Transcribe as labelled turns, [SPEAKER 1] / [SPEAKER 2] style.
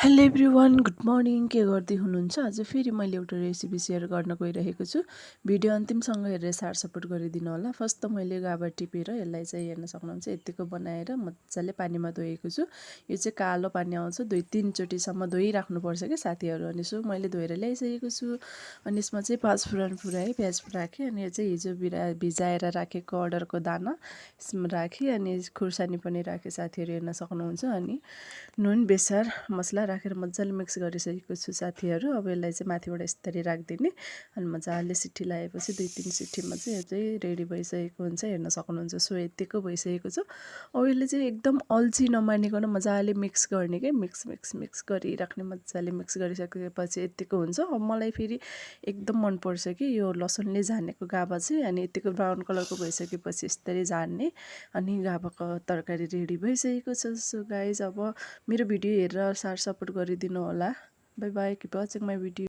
[SPEAKER 1] Hello everyone, good morning. के गर्दै हुनुहुन्छ? आज फेरि मैले एउटा रेसिपी सेयर गर्न गइरहेको छु। भिडियो अन्तिमसँग हेरेर साथ सपोर्ट गरिदिनु होला। फर्स्ट त मैले गाभा टिपेर यसलाई चाहिँ हेर्न सक्नुहुन्छ यतिको बनाएर मजाले पानीमा धोएको छु। यो चाहिँ कालो पानी आउँछ, 2-3 चोटिसम्म धोइराख्नुपर्छ क्या साथीहरू। अनि सो मैले धोएर ल्याइसकेको छु। अनि यसमा चाहिँ पाँचफोरन फुराएँ, प्याज राखेँ। अनि यो चाहिँ हिजो भिजाएर राखेको अडरको दाना यसमा राखेँ। अनि खुर्सानी पनि राखेँ, साथीहरू हेर्न सक्नुहुन्छ। अनि नुन, बेसार, मसला राखेर मजाले मिक्स गरिसकेको छु साथीहरू। अब यसलाई चाहिँ माथिबाट यसरी राखिदिने। अनि मजाले सिटी लगाएपछि 2-3 सिटीमा चाहिँ यो चाहिँ रेडी भइसकेको हुन्छ, हेर्न सक्नुहुन्छ। सो यतिको भइसकेको छ। अब यसले चाहिँ एकदम अल्छी नमानिकन मजाले मिक्स गर्ने के, मिक्स मिक्स मिक्स गरिराख्ने। मजाले मिक्स गरिसकेपछि यतिको हुन्छ। अब मलाई फेरि एकदम मनपर्छ कि यो लसुनले झानेको गाभा चाहिँ। अनि यतिको ब्राउन कलरको भइसकेपछि यसरी झार्ने। अनि गाभाको तरकारी रेडी भइसकेको छ। सो गाइज, अब मेरो भिडियो हेरेर साथ सपोर्ट गरिदिनु होला। By by, keep watching my video.